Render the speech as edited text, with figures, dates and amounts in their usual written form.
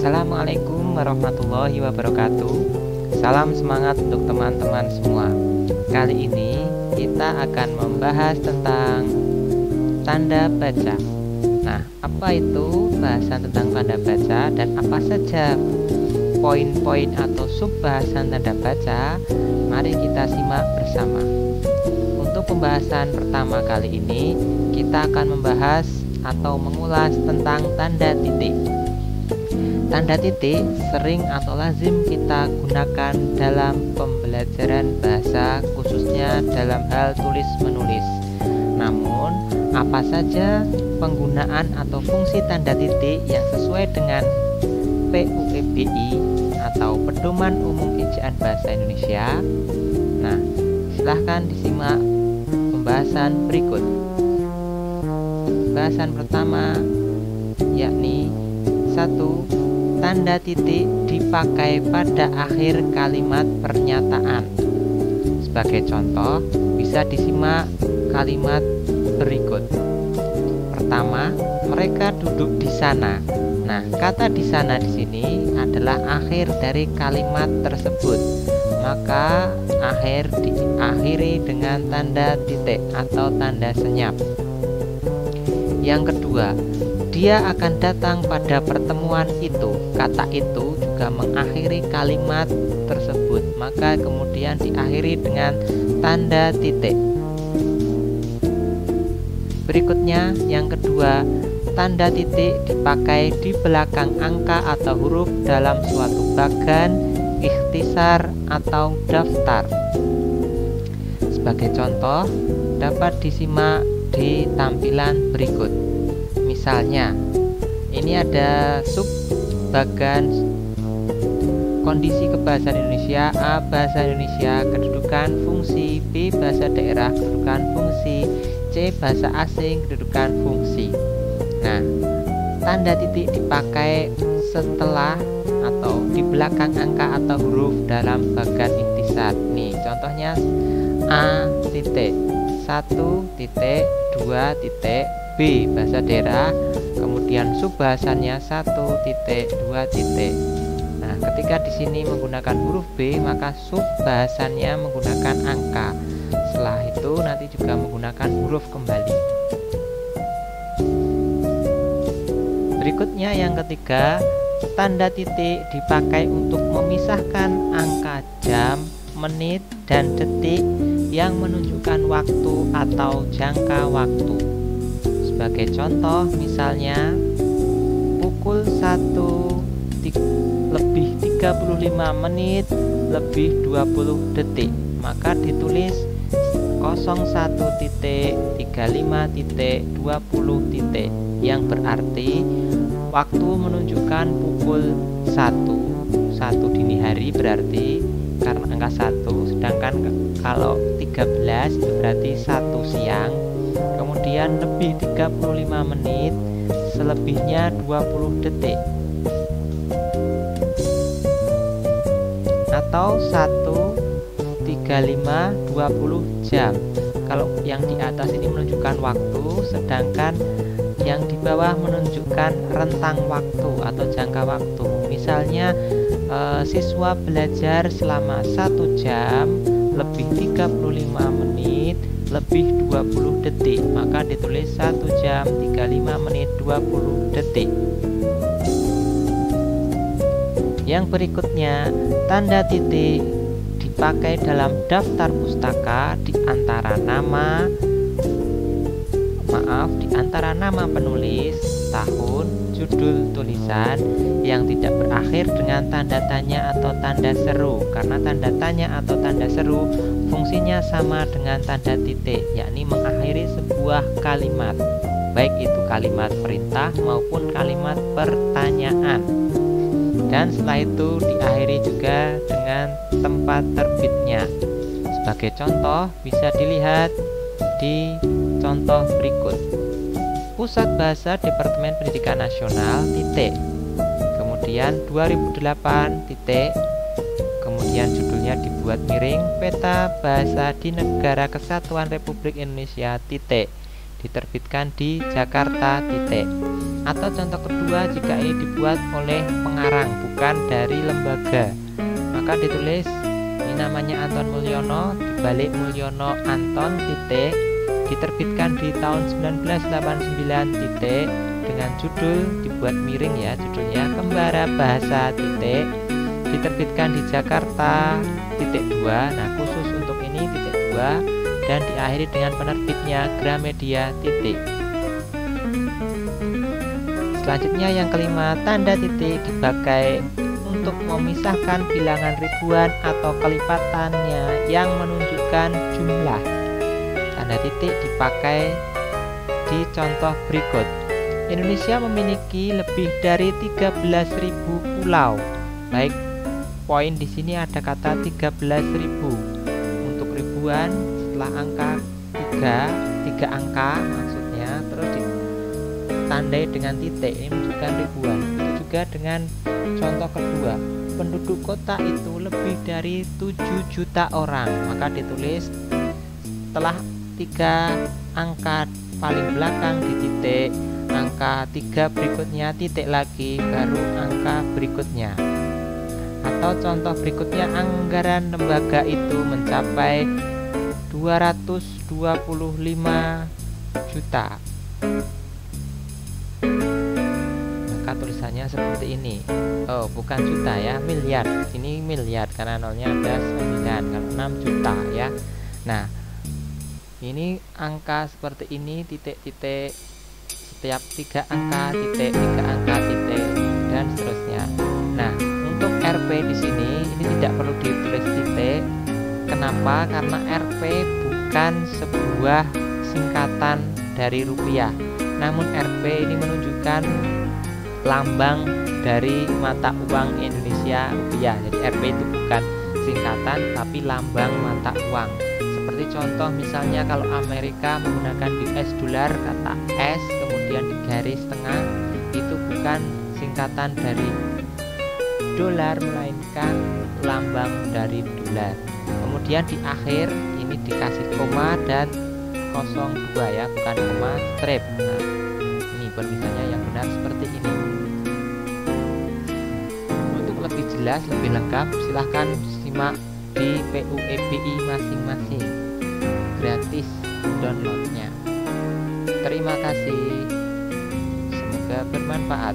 Assalamualaikum warahmatullahi wabarakatuh. Salam semangat untuk teman-teman semua. Kali ini kita akan membahas tentang tanda baca. Nah, apa itu bahasan tentang tanda baca dan apa saja poin-poin atau sub-bahasan tanda baca? Mari kita simak bersama. Untuk pembahasan pertama kali ini, kita akan membahas atau mengulas tentang tanda titik. Tanda titik sering atau lazim kita gunakan dalam pembelajaran bahasa, khususnya dalam hal tulis-menulis. Namun, apa saja penggunaan atau fungsi tanda titik yang sesuai dengan PUEBI atau Pedoman Umum Ejaan Bahasa Indonesia? Nah, silahkan disimak pembahasan berikut. Bahasan pertama yakni 1. Tanda titik dipakai pada akhir kalimat pernyataan. Sebagai contoh, bisa disimak kalimat berikut. Pertama, mereka duduk di sana. Nah, kata di sana di sini adalah akhir dari kalimat tersebut. Maka akhir diakhiri dengan tanda titik atau tanda senyap. Yang kedua, dia akan datang pada pertemuan itu. Kata itu juga mengakhiri kalimat tersebut, maka kemudian diakhiri dengan tanda titik. Berikutnya, yang kedua, tanda titik dipakai di belakang angka atau huruf dalam suatu bagan, ikhtisar, atau daftar. Sebagai contoh, dapat disimak di tampilan berikut. Misalnya, ini ada sub bagan kondisi kebahasaan Indonesia, A. Bahasa Indonesia, kedudukan fungsi, B. Bahasa daerah, kedudukan fungsi, C. Bahasa asing, kedudukan fungsi. Nah, tanda titik dipakai setelah atau di belakang angka atau huruf dalam bagan ikhtisar. Nih, contohnya A titik 1 titik 2 titik B bahasa daerah, kemudian subbahasannya 1 titik 2 titik. Nah, ketika di sini menggunakan huruf B, maka subbahasannya menggunakan angka. Setelah itu nanti juga menggunakan huruf kembali. Berikutnya yang ketiga, tanda titik dipakai untuk memisahkan angka jam, menit, dan detik yang menunjukkan waktu atau jangka waktu. Sebagai contoh, misalnya pukul 1 lebih 35 menit lebih 20 detik, maka ditulis 01.35.20 yang berarti waktu menunjukkan pukul 1 dini hari berarti karena angka 1, sedangkan kalau 13 itu berarti 1 siang. Kemudian lebih 35 menit, selebihnya 20 detik. Atau 1:35:20 jam. Kalau yang di atas ini menunjukkan waktu, sedangkan yang di bawah menunjukkan rentang waktu atau jangka waktu. Misalnya siswa belajar selama 1 jam lebih 35 menit lebih 20 detik, maka ditulis 1 jam 35 menit 20 detik. Yang berikutnya, tanda titik dipakai dalam daftar pustaka di antara nama penulis, tahun, judul tulisan yang tidak berakhir dengan tanda tanya atau tanda seru, karena tanda tanya atau tanda seru fungsinya sama dengan tanda titik, yakni mengakhiri sebuah kalimat, baik itu kalimat perintah maupun kalimat pertanyaan. Dan setelah itu diakhiri juga dengan tempat terbitnya. Sebagai contoh bisa dilihat di contoh berikut. Pusat Bahasa Departemen Pendidikan Nasional titik, kemudian 2008 titik, kemudian judulnya dibuat miring, Peta Bahasa di Negara Kesatuan Republik Indonesia titik, diterbitkan di Jakarta titik. Atau contoh kedua, jika ini dibuat oleh pengarang bukan dari lembaga, maka ditulis ini namanya Anton Mulyono, dibalik Mulyono Anton titik, diterbitkan di tahun 1989 titik, dengan judul dibuat miring ya, judulnya Kembara Bahasa titik, diterbitkan di Jakarta titik 2. Nah, khusus untuk ini titik 2, dan diakhiri dengan penerbitnya Gramedia titik. Selanjutnya yang kelima, tanda titik dipakai untuk memisahkan bilangan ribuan atau kelipatannya yang menunjukkan jumlah. Tanda titik dipakai di contoh berikut. Indonesia memiliki lebih dari 13.000 pulau. Baik, poin di sini ada kata 13.000. Untuk ribuan setelah angka 3 angka maksudnya, terus ditandai dengan titik, ini menunjukkan ribuan. Itu juga dengan contoh kedua, penduduk kota itu lebih dari 7 juta orang, maka ditulis setelah 3 angka paling belakang di titik, angka 3 berikutnya titik lagi, baru angka berikutnya. Atau contoh berikutnya, anggaran lembaga itu mencapai 225 juta. Maka tulisannya seperti ini. Oh, bukan juta ya, miliar. Ini miliar karena nolnya ada 9, kalau 6 juta ya. Nah, ini angka seperti ini, titik-titik, setiap 3 angka titik, 3 angka titik, dan seterusnya. Nah, untuk Rp di sini ini tidak perlu ditulis titik. Kenapa? Karena Rp bukan sebuah singkatan dari rupiah. Namun Rp ini menunjukkan lambang dari mata uang Indonesia, rupiah. Jadi Rp itu bukan singkatan tapi lambang mata uang. Seperti contoh misalnya kalau Amerika menggunakan US dollar, kata S kemudian di garis tengah, itu bukan singkatan dari dolar melainkan lambang dari dolar. Kemudian di akhir ini dikasih koma dan 02 ya, bukan koma, strip. Nah, ini perbincangannya yang benar seperti ini. Untuk lebih jelas, lebih lengkap, silahkan simak di PUEBI masing-masing, gratis downloadnya. Terima kasih, semoga bermanfaat.